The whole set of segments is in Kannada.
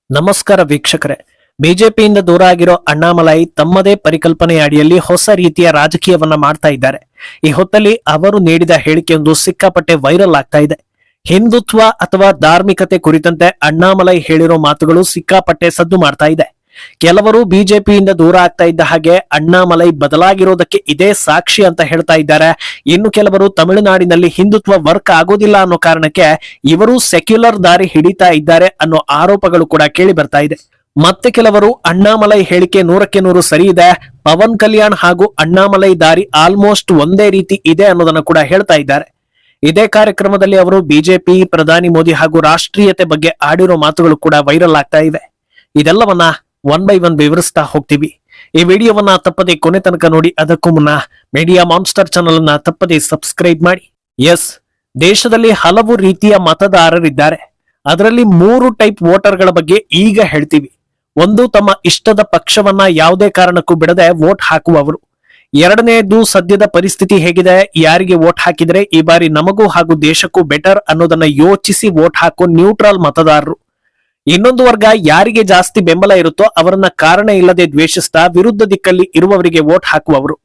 ನಮಸ್ಕಾರ ವೀಕ್ಷಕರೇ. ಬಿಜೆಪಿಯಿಂದ ದೂರ ಆಗಿರೋ ಅಣ್ಣಾಮಲೈ ತಮ್ಮದೇ ಪರಿಕಲ್ಪನೆಯ ಅಡಿಯಲ್ಲಿ ಹೊಸ ರೀತಿಯ ರಾಜಕೀಯವನ್ನ ಮಾಡ್ತಾ ಇದ್ದಾರೆ. ಈ ಹೊತ್ತಲ್ಲಿ ಅವರು ನೀಡಿದ ಹೇಳಿಕೆಯೊಂದು ಸಿಕ್ಕಾಪಟ್ಟೆ ವೈರಲ್ ಆಗ್ತಾ ಇದೆ. ಹಿಂದುತ್ವ ಅಥವಾ ಧಾರ್ಮಿಕತೆ ಕುರಿತಂತೆ ಅಣ್ಣಾಮಲೈ ಹೇಳಿರೋ ಮಾತುಗಳು ಸಿಕ್ಕಾಪಟ್ಟೆ ಸದ್ದು ಮಾಡ್ತಾ ಇದೆ. ಕೆಲವರು ಬಿಜೆಪಿಯಿಂದ ದೂರ ಆಗ್ತಾ ಇದ್ದ ಹಾಗೆ ಅಣ್ಣಾಮಲೈ ಬದಲಾಗಿರೋದಕ್ಕೆ ಇದೇ ಸಾಕ್ಷಿ ಅಂತ ಹೇಳ್ತಾ ಇದ್ದಾರೆ. ಇನ್ನು ಕೆಲವರು ತಮಿಳುನಾಡಿನಲ್ಲಿ ಹಿಂದುತ್ವ ವರ್ಕ್ ಆಗೋದಿಲ್ಲ ಅನ್ನೋ ಕಾರಣಕ್ಕೆ ಇವರು ಸೆಕ್ಯುಲರ್ ದಾರಿ ಹಿಡಿತಾ ಇದ್ದಾರೆ ಅನ್ನೋ ಆರೋಪಗಳು ಕೂಡ ಕೇಳಿ ಬರ್ತಾ ಇದೆ. ಮತ್ತೆ ಕೆಲವರು ಅಣ್ಣಾಮಲೈ ಹೇಳಿಕೆ 100% ಸರಿ ಇದೆ, ಪವನ್ ಕಲ್ಯಾಣ್ ಹಾಗೂ ಅಣ್ಣಾಮಲೈ ದಾರಿ ಆಲ್ಮೋಸ್ಟ್ ಒಂದೇ ರೀತಿ ಇದೆ ಅನ್ನೋದನ್ನ ಕೂಡ ಹೇಳ್ತಾ ಇದ್ದಾರೆ. ಇದೇ ಕಾರ್ಯಕ್ರಮದಲ್ಲಿ ಅವರು ಬಿಜೆಪಿ, ಪ್ರಧಾನಿ ಮೋದಿ ಹಾಗೂ ರಾಷ್ಟ್ರೀಯತೆ ಬಗ್ಗೆ ಆಡಿರೋ ಮಾತುಗಳು ಕೂಡ ವೈರಲ್ ಆಗ್ತಾ ಇವೆ. ಇದೆಲ್ಲವನ್ನ ಒನ್ ಬೈ ಒನ್ ವಿವರಿಸ್ತಾ ಹೋಗ್ತೀವಿ. ಈ ವಿಡಿಯೋವನ್ನ ತಪ್ಪದೆ ಕೊನೆ ತನಕ ನೋಡಿ. ಅದಕ್ಕೂ ಮುನ್ನ ಮೀಡಿಯಾ ಮಾನ್ಸ್ಟರ್ ಚಾನಲ್ ಅನ್ನ ತಪ್ಪದೆ ಸಬ್ಸ್ಕ್ರೈಬ್ ಮಾಡಿ. ಎಸ್, ದೇಶದಲ್ಲಿ ಹಲವು ರೀತಿಯ ಮತದಾರರಿದ್ದಾರೆ. ಅದರಲ್ಲಿ 3 ಟೈಪ್ ವೋಟರ್ಗಳ ಬಗ್ಗೆ ಈಗ ಹೇಳ್ತೀವಿ. ಒಂದು, ತಮ್ಮ ಇಷ್ಟದ ಪಕ್ಷವನ್ನ ಯಾವುದೇ ಕಾರಣಕ್ಕೂ ಬಿಡದೆ ವೋಟ್ ಹಾಕುವವರು. ಎರಡನೆಯದು, ಸದ್ಯದ ಪರಿಸ್ಥಿತಿ ಹೇಗಿದೆ, ಯಾರಿಗೆ ವೋಟ್ ಹಾಕಿದ್ರೆ ಈ ಬಾರಿ ನಮಗೂ ಹಾಗೂ ದೇಶಕ್ಕೂ ಬೆಟರ್ ಅನ್ನೋದನ್ನ ಯೋಚಿಸಿ ವೋಟ್ ಹಾಕೋ ನ್ಯೂಟ್ರಲ್ ಮತದಾರರು. ಇನ್ನೊಂದು ವರ್ಗ, ಯಾರಿಗೆ ಜಾಸ್ತಿ ಬೆಂಬಲ ಇರುತ್ತೋ ಅವರನ್ನ ಕಾರಣ ಇಲ್ಲದೆ ದ್ವೇಷಿಸ್ತಾ ವಿರುದ್ಧ ದಿಕ್ಕಲ್ಲಿ ಇರುವವರಿಗೆ ವೋಟ್ ಹಾಕುವವರು.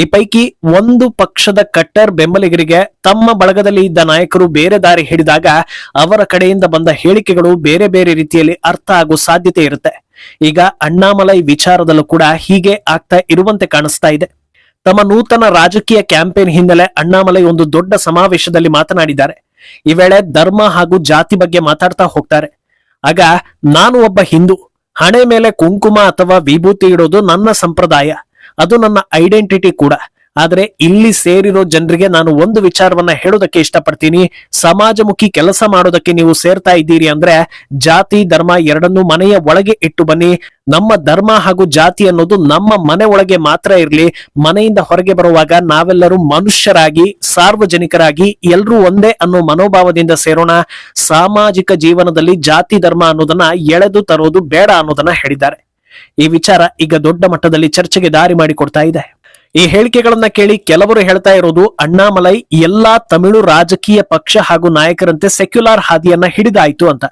ಈ ಪೈಕಿ ಒಂದು ಪಕ್ಷದ ಕಟ್ಟರ್ ಬೆಂಬಲಿಗರಿಗೆ ತಮ್ಮ ಬಳಗದಲ್ಲಿ ಇದ್ದ ನಾಯಕರು ಬೇರೆ ದಾರಿ ಹಿಡಿದಾಗ ಅವರ ಕಡೆಯಿಂದ ಬಂದ ಹೇಳಿಕೆಗಳು ಬೇರೆ ಬೇರೆ ರೀತಿಯಲ್ಲಿ ಅರ್ಥ ಆಗೋ ಸಾಧ್ಯತೆ ಇರುತ್ತೆ. ಈಗ ಅಣ್ಣಾಮಲೈ ವಿಚಾರದಲ್ಲೂ ಕೂಡ ಹೀಗೆ ಆಗ್ತಾ ಇರುವಂತೆ ಕಾಣಿಸ್ತಾ ಇದೆ. ತಮ್ಮ ನೂತನ ರಾಜಕೀಯ ಕ್ಯಾಂಪೇನ್ ಹಿನ್ನೆಲೆ ಅಣ್ಣಾಮಲೈ ಒಂದು ದೊಡ್ಡ ಸಮಾವೇಶದಲ್ಲಿ ಮಾತನಾಡಿದ್ದಾರೆ. ಈ ವೇಳೆ ಧರ್ಮ ಹಾಗೂ ಜಾತಿ ಬಗ್ಗೆ ಮಾತಾಡ್ತಾ ಹೋಗ್ತಾರೆ. ಆಗ, ನಾನು ಒಬ್ಬ ಹಿಂದೂ, ಹಣೆ ಮೇಲೆ ಕುಂಕುಮ ಅಥವಾ ವಿಭೂತಿ ಇಡೋದು ನನ್ನ ಸಂಪ್ರದಾಯ, ಅದು ನನ್ನ ಐಡೆಂಟಿಟಿ ಕೂಡ. ಆದ್ರೆ ಇಲ್ಲಿ ಸೇರಿರೋ ಜನರಿಗೆ ನಾನು ಒಂದು ವಿಚಾರವನ್ನ ಹೇಳೋದಕ್ಕೆ ಇಷ್ಟಪಡ್ತೀನಿ. ಸಮಾಜಮುಖಿ ಕೆಲಸ ಮಾಡೋದಕ್ಕೆ ನೀವು ಸೇರ್ತಾ ಇದ್ದೀರಿ ಅಂದ್ರೆ ಜಾತಿ ಧರ್ಮ ಎರಡನ್ನೂ ಮನೆಯ ಒಳಗೆ ಇಟ್ಟು ಬನ್ನಿ. ನಮ್ಮ ಧರ್ಮ ಹಾಗೂ ಜಾತಿ ಅನ್ನೋದು ನಮ್ಮ ಮನೆ ಒಳಗೆ ಮಾತ್ರ ಇರ್ಲಿ. ಮನೆಯಿಂದ ಹೊರಗೆ ಬರುವಾಗ ನಾವೆಲ್ಲರೂ ಮನುಷ್ಯರಾಗಿ, ಸಾರ್ವಜನಿಕರಾಗಿ ಎಲ್ಲರೂ ಒಂದೇ ಅನ್ನೋ ಮನೋಭಾವದಿಂದ ಸೇರೋಣ. ಸಾಮಾಜಿಕ ಜೀವನದಲ್ಲಿ ಜಾತಿ ಧರ್ಮ ಅನ್ನೋದನ್ನ ಎಳೆದು ತರೋದು ಬೇಡ ಅನ್ನೋದನ್ನ ಹೇಳಿದ್ದಾರೆ. ಈ ವಿಚಾರ ಈಗ ದೊಡ್ಡ ಮಟ್ಟದಲ್ಲಿ ಚರ್ಚೆಗೆ ದಾರಿ ಮಾಡಿಕೊಡ್ತಾ ಇದೆ. ಈ ಹೇಳಿಕೆಗಳನ್ನ ಕೇಳಿ ಕೆಲವರು ಹೇಳ್ತಾ ಇರೋದು, ಅಣ್ಣಾಮಲೈ ಎಲ್ಲಾ ತಮಿಳು ರಾಜಕೀಯ ಪಕ್ಷ ಹಾಗೂ ನಾಯಕರಂತೆ ಸೆಕ್ಯುಲರ್ ಹಾದಿಯನ್ನ ಹಿಡಿದಾಯ್ತು ಅಂತ.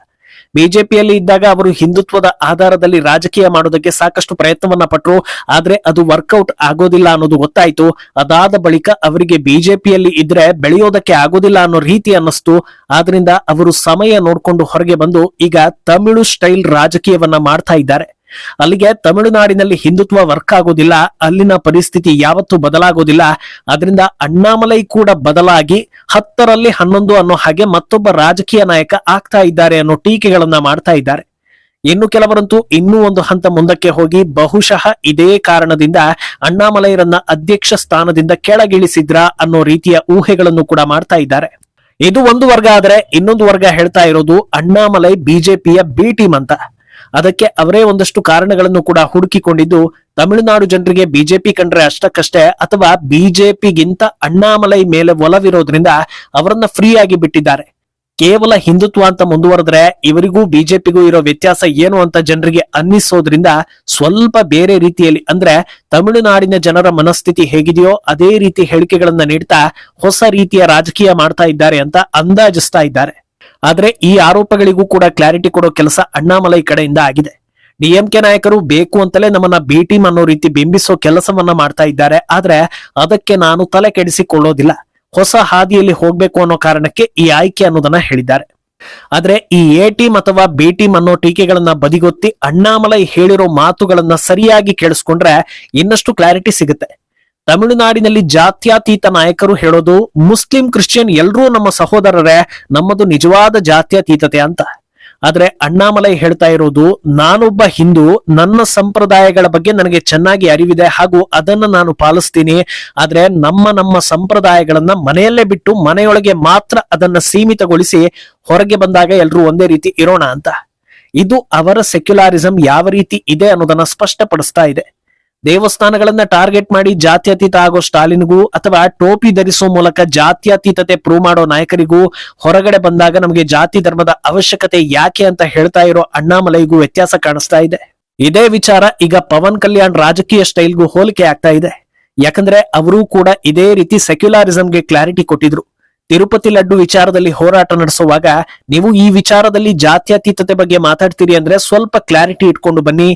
ಬಿಜೆಪಿಯಲ್ಲಿ ಇದ್ದಾಗ ಅವರು ಹಿಂದುತ್ವದ ಆಧಾರದಲ್ಲಿ ರಾಜಕೀಯ ಮಾಡೋದಕ್ಕೆ ಸಾಕಷ್ಟು ಪ್ರಯತ್ನವನ್ನ ಪಟ್ರು. ಆದ್ರೆ ಅದು ವರ್ಕೌಟ್ ಆಗೋದಿಲ್ಲ ಅನ್ನೋದು ಗೊತ್ತಾಯ್ತು. ಅದಾದ ಬಳಿಕ ಅವರಿಗೆ ಬಿಜೆಪಿಯಲ್ಲಿ ಇದ್ರೆ ಬೆಳೆಯೋದಕ್ಕೆ ಆಗೋದಿಲ್ಲ ಅನ್ನೋ ರೀತಿ ಅನ್ನಿಸ್ತು. ಆದ್ರಿಂದ ಅವರು ಸಮಯ ನೋಡ್ಕೊಂಡು ಹೊರಗೆ ಬಂದು ಈಗ ತಮಿಳು ಸ್ಟೈಲ್ ರಾಜಕೀಯವನ್ನ ಮಾಡ್ತಾ ಇದ್ದಾರೆ. ಅಲ್ಲಿಗೆ ತಮಿಳುನಾಡಿನಲ್ಲಿ ಹಿಂದುತ್ವ ವರ್ಕ್ ಆಗೋದಿಲ್ಲ, ಅಲ್ಲಿನ ಪರಿಸ್ಥಿತಿ ಯಾವತ್ತೂ ಬದಲಾಗೋದಿಲ್ಲ. ಅದರಿಂದ ಅಣ್ಣಾಮಲೈ ಕೂಡ ಬದಲಾಗಿ 10ರಲ್ಲಿ 11 ಅನ್ನೋ ಹಾಗೆ ಮತ್ತೊಬ್ಬ ರಾಜಕೀಯ ನಾಯಕ ಆಗ್ತಾ ಇದ್ದಾರೆ ಅನ್ನೋ ಟೀಕೆಗಳನ್ನ ಮಾಡ್ತಾ ಇದ್ದಾರೆ. ಇನ್ನು ಕೆಲವರಂತೂ ಇನ್ನೂ ಒಂದು ಹಂತ ಮುಂದಕ್ಕೆ ಹೋಗಿ ಬಹುಶಃ ಇದೇ ಕಾರಣದಿಂದ ಅಣ್ಣಾಮಲೈರನ್ನ ಅಧ್ಯಕ್ಷ ಸ್ಥಾನದಿಂದ ಕೆಳಗಿಳಿಸಿದ್ರ ಅನ್ನೋ ರೀತಿಯ ಊಹೆಗಳನ್ನು ಕೂಡ ಮಾಡ್ತಾ ಇದ್ದಾರೆ. ಇದು ಒಂದು ವರ್ಗ. ಆದ್ರೆ ಇನ್ನೊಂದು ವರ್ಗ ಹೇಳ್ತಾ ಇರೋದು ಅಣ್ಣಾಮಲೈ ಬಿಜೆಪಿಯ ಬಿ ಟೀಮ್ ಅಂತ. ಅದಕ್ಕೆ ಅವರೇ ಒಂದಷ್ಟು ಕಾರಣಗಳನ್ನು ಕೂಡ ಹುಡುಕಿಕೊಂಡಿದ್ದು, ತಮಿಳುನಾಡು ಜನರಿಗೆ ಬಿಜೆಪಿ ಕಂಡ್ರೆ ಅಷ್ಟಕ್ಕಷ್ಟೇ ಅಥವಾ ಬಿಜೆಪಿಗಿಂತ ಅಣ್ಣಾಮಲೈ ಮೇಲೆ ಒಲವಿರೋದ್ರಿಂದ ಅವರನ್ನ ಫ್ರೀ ಆಗಿ ಬಿಟ್ಟಿದ್ದಾರೆ. ಕೇವಲ ಹಿಂದುತ್ವ ಅಂತ ಮುಂದುವರೆದ್ರೆ ಇವರಿಗೂ ಬಿಜೆಪಿಗೂ ಇರೋ ವ್ಯತ್ಯಾಸ ಏನು ಅಂತ ಜನರಿಗೆ ಅನ್ನಿಸೋದ್ರಿಂದ ಸ್ವಲ್ಪ ಬೇರೆ ರೀತಿಯಲ್ಲಿ, ಅಂದ್ರೆ ತಮಿಳುನಾಡಿನ ಜನರ ಮನಸ್ಥಿತಿ ಹೇಗಿದೆಯೋ ಅದೇ ರೀತಿ ಹೇಳಿಕೆಗಳನ್ನ ನೀಡ್ತಾ ಹೊಸ ರೀತಿಯ ರಾಜಕೀಯ ಮಾಡ್ತಾ ಇದ್ದಾರೆ ಅಂತ ಅಂದಾಜಿಸ್ತಾ ಇದ್ದಾರೆ. ಆದ್ರೆ ಈ ಆರೋಪಗಳಿಗೂ ಕೂಡ ಕ್ಲಾರಿಟಿ ಕೊಡೋ ಕೆಲಸ ಅಣ್ಣಾಮಲೈ ಕಡೆಯಿಂದ ಆಗಿದೆ. ಡಿಎಂಕೆ ನಾಯಕರು ಬೇಕು ಅಂತಲೇ ನಮ್ಮನ್ನ ಬಿ ಟೀಮ್ ಅನ್ನೋ ರೀತಿ ಬಿಂಬಿಸೋ ಕೆಲಸವನ್ನ ಮಾಡ್ತಾ ಇದ್ದಾರೆ. ಆದ್ರೆ ಅದಕ್ಕೆ ನಾನು ತಲೆ ಕೆಡಿಸಿಕೊಳ್ಳೋದಿಲ್ಲ. ಹೊಸ ಹಾದಿಯಲ್ಲಿ ಹೋಗ್ಬೇಕು ಅನ್ನೋ ಕಾರಣಕ್ಕೆ ಈ ಆಯ್ಕೆ ಅನ್ನೋದನ್ನ ಹೇಳಿದ್ದಾರೆ. ಆದ್ರೆ ಈ ಎ ಟೀಮ್ ಅಥವಾ ಬಿ ಟೀಮ್ ಅನ್ನೋ ಟೀಕೆಗಳನ್ನ ಬದಿಗೊತ್ತಿ ಅಣ್ಣಾಮಲೈ ಹೇಳಿರೋ ಮಾತುಗಳನ್ನ ಸರಿಯಾಗಿ ಕೇಳಿಸ್ಕೊಂಡ್ರೆ ಇನ್ನಷ್ಟು ಕ್ಲಾರಿಟಿ ಸಿಗುತ್ತೆ. ತಮಿಳುನಾಡಿನಲ್ಲಿ ಜಾತ್ಯತೀತ ನಾಯಕರು ಹೇಳೋದು, ಮುಸ್ಲಿಂ ಕ್ರಿಶ್ಚಿಯನ್ ಎಲ್ಲರೂ ನಮ್ಮ ಸಹೋದರರೇ, ನಮ್ಮದು ನಿಜವಾದ ಜಾತ್ಯತೀತತೆ ಅಂತ. ಆದ್ರೆ ಅಣ್ಣಾಮಲೈ ಹೇಳ್ತಾ ಇರೋದು, ನಾನೊಬ್ಬ ಹಿಂದೂ, ನನ್ನ ಸಂಪ್ರದಾಯಗಳ ಬಗ್ಗೆ ನನಗೆ ಚೆನ್ನಾಗಿ ಅರಿವಿದೆ ಹಾಗೂ ಅದನ್ನ ನಾನು ಪಾಲಿಸ್ತೀನಿ. ಆದ್ರೆ ನಮ್ಮ ಸಂಪ್ರದಾಯಗಳನ್ನ ಮನೆಯಲ್ಲೇ ಬಿಟ್ಟು ಮನೆಯೊಳಗೆ ಮಾತ್ರ ಅದನ್ನ ಸೀಮಿತಗೊಳಿಸಿ ಹೊರಗೆ ಬಂದಾಗ ಎಲ್ರೂ ಒಂದೇ ರೀತಿ ಇರೋಣ ಅಂತ. ಇದು ಅವರ ಸೆಕ್ಯುಲಾರಿಸಂ ಯಾವ ರೀತಿ ಇದೆ ಅನ್ನೋದನ್ನ ಸ್ಪಷ್ಟಪಡಿಸ್ತಾ ಇದೆ. ದೇವಸ್ಥಾನಗಳನ್ನ ಟಾರ್ಗೆಟ್ ಮಾಡಿ ಜಾತ್ಯತೀತ ಆಗೋ ಸ್ಟಾಲಿನ್ಗೂ ಅಥವಾ ಟೋಪಿ ಧರಿಸೋ ಮೂಲಕ ಜಾತ್ಯತೀತತೆ ಪ್ರೂವ್ ಮಾಡೋ ನಾಯಕರಿಗೂ ಹೊರಗಡೆ ಬಂದಾಗ ನಮಗೆ ಜಾತಿ ಧರ್ಮದ ಅವಶ್ಯಕತೆ ಯಾಕೆ ಅಂತ ಹೇಳ್ತಾ ಇರೋ ಅಣ್ಣಾಮಲೈಗೂ ವ್ಯತ್ಯಾಸ ಕಾಣಿಸ್ತಾ ಇದೆ. ಇದೇ ವಿಚಾರ ಈಗ ಪವನ್ ಕಲ್ಯಾಣ್ ರಾಜಕೀಯ ಸ್ಟೈಲ್ಗೂ ಹೋಲಿಕೆ ಆಗ್ತಾ ಇದೆ. ಯಾಕಂದ್ರೆ ಅವರೂ ಕೂಡ ಇದೇ ರೀತಿ ಸೆಕ್ಯುಲಾರಿಸಂಗೆ ಕ್ಲಾರಿಟಿ ಕೊಟ್ಟಿದ್ರು. ತಿರುಪತಿ ಲಡ್ಡು ವಿಚಾರದಲ್ಲಿ ಹೋರಾಟ ನಡೆಸುವಾಗ ನೀವು ಈ ವಿಚಾರದಲ್ಲಿ ಜಾತ್ಯತೀತತೆ ಬಗ್ಗೆ ಮಾತಾಡ್ತೀರಿ ಅಂದ್ರೆ ಸ್ವಲ್ಪ ಕ್ಲಾರಿಟಿ ಇಟ್ಕೊಂಡು ಬನ್ನಿ.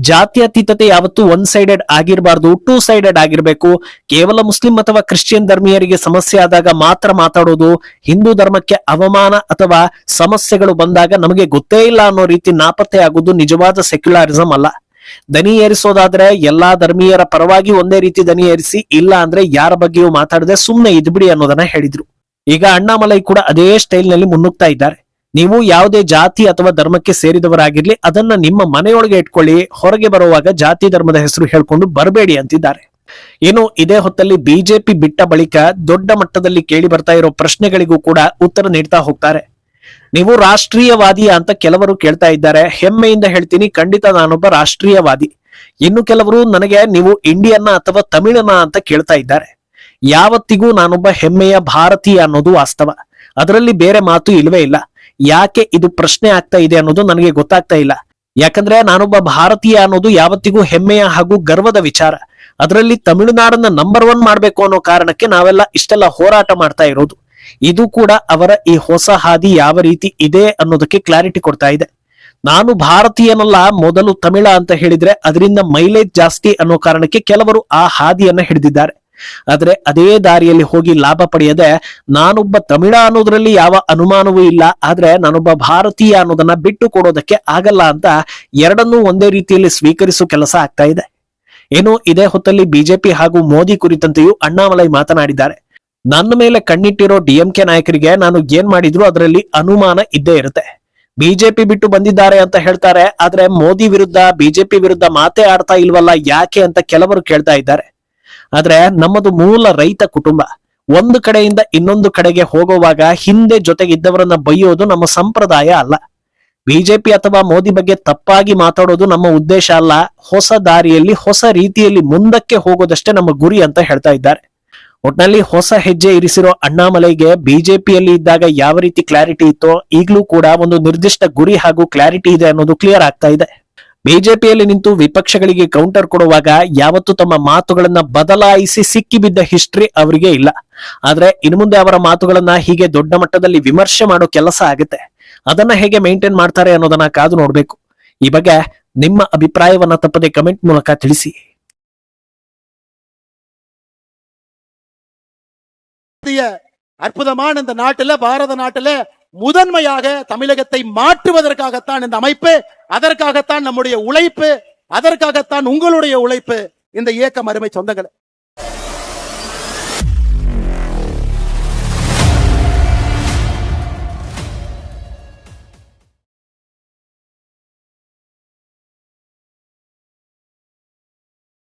ಜಾತ್ಯತೀತತೆ ಯಾವತ್ತೂ ಒನ್ ಸೈಡೆಡ್ ಆಗಿರಬಾರ್ದು, ಟೂ ಸೈಡೆಡ್ ಆಗಿರ್ಬೇಕು. ಕೇವಲ ಮುಸ್ಲಿಂ ಅಥವಾ ಕ್ರಿಶ್ಚಿಯನ್ ಧರ್ಮೀಯರಿಗೆ ಸಮಸ್ಯೆ ಆದಾಗ ಮಾತ್ರ ಮಾತಾಡೋದು, ಹಿಂದೂ ಧರ್ಮಕ್ಕೆ ಅವಮಾನ ಅಥವಾ ಸಮಸ್ಯೆಗಳು ಬಂದಾಗ ನಮಗೆ ಗೊತ್ತೇ ಇಲ್ಲ ಅನ್ನೋ ರೀತಿ ನಾಪತ್ತೆ ಆಗುವುದು ನಿಜವಾದ ಸೆಕ್ಯುಲರಿಸಂ ಅಲ್ಲ. ದನಿ ಏರಿಸೋದಾದ್ರೆ ಎಲ್ಲಾ ಧರ್ಮೀಯರ ಪರವಾಗಿ ಒಂದೇ ರೀತಿ ದನಿ ಏರಿಸಿ, ಇಲ್ಲ ಅಂದ್ರೆ ಯಾರ ಬಗ್ಗೆಯೂ ಮಾತಾಡದೆ ಸುಮ್ನೆ ಇದ್ಬಿಡಿ ಅನ್ನೋದನ್ನ ಹೇಳಿದ್ರು. ಈಗ ಅಣ್ಣಾಮಲೈ ಕೂಡ ಅದೇ ಸ್ಟೈಲ್ ನಲ್ಲಿ ಮುನ್ನುಗ್ತಾ ಇದ್ದಾರೆ. ನೀವು ಯಾವುದೇ ಜಾತಿ ಅಥವಾ ಧರ್ಮಕ್ಕೆ ಸೇರಿದವರಾಗಿರ್ಲಿ, ಅದನ್ನ ನಿಮ್ಮ ಮನೆಯೊಳಗೆ ಇಟ್ಕೊಳ್ಳಿ, ಹೊರಗೆ ಬರುವಾಗ ಜಾತಿ ಧರ್ಮದ ಹೆಸರು ಹೇಳ್ಕೊಂಡು ಬರಬೇಡಿ ಅಂತಿದ್ದಾರೆ. ಇನ್ನು ಇದೇ ಹೊತ್ತಲ್ಲಿ ಬಿಜೆಪಿ ಬಿಟ್ಟ ಬಳಿಕ ದೊಡ್ಡ ಮಟ್ಟದಲ್ಲಿ ಕೇಳಿ ಬರ್ತಾ ಇರೋ ಪ್ರಶ್ನೆಗಳಿಗೂ ಕೂಡ ಉತ್ತರ ನೀಡ್ತಾ ಹೋಗ್ತಾರೆ. ನೀವು ರಾಷ್ಟ್ರೀಯವಾದಿ ಅಂತ ಕೆಲವರು ಕೇಳ್ತಾ ಇದ್ದಾರೆ. ಹೆಮ್ಮೆಯಿಂದ ಹೇಳ್ತೀನಿ, ಖಂಡಿತ ನಾನೊಬ್ಬ ರಾಷ್ಟ್ರೀಯವಾದಿ. ಇನ್ನು ಕೆಲವರು ನನಗೆ ನೀವು ಇಂಡಿಯನ್ನ ಅಥವಾ ತಮಿಳನ ಅಂತ ಕೇಳ್ತಾ ಇದ್ದಾರೆ. ಯಾವತ್ತಿಗೂ ನಾನೊಬ್ಬ ಹೆಮ್ಮೆಯ ಭಾರತೀಯ ಅನ್ನೋದು ವಾಸ್ತವ, ಅದರಲ್ಲಿ ಬೇರೆ ಮಾತು ಇಲ್ವೇ ಇಲ್ಲ. ಯಾಕೆ ಇದು ಪ್ರಶ್ನೆ ಆಗ್ತಾ ಇದೆ ಅನ್ನೋದು ನನಗೆ ಗೊತ್ತಾಗ್ತಾ ಇಲ್ಲ. ಯಾಕಂದ್ರೆ ನಾನೊಬ್ಬ ಭಾರತೀಯ ಅನ್ನೋದು ಯಾವತ್ತಿಗೂ ಹೆಮ್ಮೆಯ ಹಾಗೂ ಗರ್ವದ ವಿಚಾರ. ಅದರಲ್ಲಿ ತಮಿಳುನಾಡನ್ನ ನಂಬರ್ 1 ಮಾಡ್ಬೇಕು ಅನ್ನೋ ಕಾರಣಕ್ಕೆ ನಾವೆಲ್ಲ ಇಷ್ಟೆಲ್ಲ ಹೋರಾಟ ಮಾಡ್ತಾ ಇರೋದು. ಇದು ಕೂಡ ಅವರ ಈ ಹೊಸ ಹಾದಿ ಯಾವ ರೀತಿ ಇದೆ ಅನ್ನೋದಕ್ಕೆ ಕ್ಲಾರಿಟಿ ಕೊಡ್ತಾ ಇದೆ. ನಾನು ಭಾರತೀಯನಲ್ಲ, ಮೊದಲು ತಮಿಳ ಅಂತ ಹೇಳಿದ್ರೆ ಅದರಿಂದ ಮೈಲೇಜ್ ಜಾಸ್ತಿ ಅನ್ನೋ ಕಾರಣಕ್ಕೆ ಕೆಲವರು ಆ ಹಾದಿಯನ್ನ ಹಿಡಿದಿದ್ದಾರೆ. ಆದ್ರೆ ಅದೇ ದಾರಿಯಲ್ಲಿ ಹೋಗಿ ಲಾಭ ಪಡೆಯದೆ ನಾನೊಬ್ಬ ತಮಿಳ ಅನ್ನೋದ್ರಲ್ಲಿ ಯಾವ ಅನುಮಾನವೂ ಇಲ್ಲ, ಆದ್ರೆ ನಾನೊಬ್ಬ ಭಾರತೀಯ ಅನ್ನೋದನ್ನ ಬಿಟ್ಟು ಕೊಡೋದಕ್ಕೆ ಆಗಲ್ಲ ಅಂತ ಎರಡನ್ನೂ ಒಂದೇ ರೀತಿಯಲ್ಲಿ ಸ್ವೀಕರಿಸುವ ಕೆಲಸ ಆಗ್ತಾ ಇದೆ. ಏನು ಇದೇ ಹೊತ್ತಲ್ಲಿ ಬಿಜೆಪಿ ಹಾಗೂ ಮೋದಿ ಕುರಿತಂತೆಯೂ ಅಣ್ಣಾಮಲೈ ಮಾತನಾಡಿದ್ದಾರೆ. ನನ್ನ ಮೇಲೆ ಕಣ್ಣಿಟ್ಟಿರೋ ಡಿಎಂಕೆ ನಾಯಕರಿಗೆ ನಾನು ಏನ್ ಮಾಡಿದ್ರು ಅದರಲ್ಲಿ ಅನುಮಾನ ಇದ್ದೇ ಇರುತ್ತೆ. ಬಿಜೆಪಿ ಬಿಟ್ಟು ಬಂದಿದ್ದಾರೆ ಅಂತ ಹೇಳ್ತಾರೆ, ಆದ್ರೆ ಮೋದಿ ವಿರುದ್ಧ ಬಿಜೆಪಿ ವಿರುದ್ಧ ಮಾತೇ ಆಡ್ತಾ ಇಲ್ವಲ್ಲ ಯಾಕೆ ಅಂತ ಕೆಲವರು ಕೇಳ್ತಾ ಇದ್ದಾರೆ. ಆದ್ರೆ ನಮ್ಮದು ಮೂಲ ರೈತ ಕುಟುಂಬ. ಒಂದು ಕಡೆಯಿಂದ ಇನ್ನೊಂದು ಕಡೆಗೆ ಹೋಗುವಾಗ ಹಿಂದೆ ಜೊತೆಗಿದ್ದವರನ್ನ ಬೈಯೋದು ನಮ್ಮ ಸಂಪ್ರದಾಯ ಅಲ್ಲ. ಬಿಜೆಪಿ ಅಥವಾ ಮೋದಿ ಬಗ್ಗೆ ತಪ್ಪಾಗಿ ಮಾತಾಡೋದು ನಮ್ಮ ಉದ್ದೇಶ ಅಲ್ಲ. ಹೊಸ ದಾರಿಯಲ್ಲಿ ಹೊಸ ರೀತಿಯಲ್ಲಿ ಮುಂದಕ್ಕೆ ಹೋಗೋದಷ್ಟೇ ನಮ್ಮ ಗುರಿ ಅಂತ ಹೇಳ್ತಾ ಇದ್ದಾರೆ. ಒಟ್ನಲ್ಲಿ ಹೊಸ ಹೆಜ್ಜೆ ಇರಿಸಿರೋ ಅಣ್ಣಾಮಲೈಗೆ ಬಿಜೆಪಿಯಲ್ಲಿ ಇದ್ದಾಗ ಯಾವ ರೀತಿ ಕ್ಲಾರಿಟಿ ಇತ್ತೋ ಈಗಲೂ ಕೂಡ ಒಂದು ನಿರ್ದಿಷ್ಟ ಗುರಿ ಹಾಗೂ ಕ್ಲಾರಿಟಿ ಇದೆ ಅನ್ನೋದು ಕ್ಲಿಯರ್ ಆಗ್ತಾ ಇದೆ. ಬಿಜೆಪಿಯಲ್ಲಿ ನಿಂತು ವಿಪಕ್ಷಗಳಿಗೆ ಕೌಂಟರ್ ಕೊಡುವಾಗ ಯಾವತ್ತೂ ತಮ್ಮ ಮಾತುಗಳನ್ನ ಬದಲಾಯಿಸಿ ಸಿಕ್ಕಿಬಿದ್ದ ಹಿಸ್ಟ್ರಿ ಅವರಿಗೆ ಇಲ್ಲ. ಆದ್ರೆ ಇನ್ನು ಮುಂದೆ ಅವರ ಮಾತುಗಳನ್ನ ಹೀಗೆ ದೊಡ್ಡ ಮಟ್ಟದಲ್ಲಿ ವಿಮರ್ಶೆ ಮಾಡೋ ಕೆಲಸ ಆಗುತ್ತೆ. ಅದನ್ನ ಹೇಗೆ ಮೇಂಟೈನ್ ಮಾಡ್ತಾರೆ ಅನ್ನೋದನ್ನ ಕಾದು ನೋಡ್ಬೇಕು. ಈ ಬಗ್ಗೆ ನಿಮ್ಮ ಅಭಿಪ್ರಾಯವನ್ನ ತಪ್ಪದೆ ಕಮೆಂಟ್ ಮೂಲಕ ತಿಳಿಸಿ. அற்புதமான இந்த நாட்டில, பாரத நாட்டில முதன்மையாக தமிழகத்தை மாற்றுவதற்காகத்தான் இந்த அமைப்பு, அதற்காகத்தான் நம்முடைய உழைப்பு, அதற்காகத்தான் உங்களுடைய உழைப்பு. இந்த இயக்கம் அருமை சொந்தங்களே,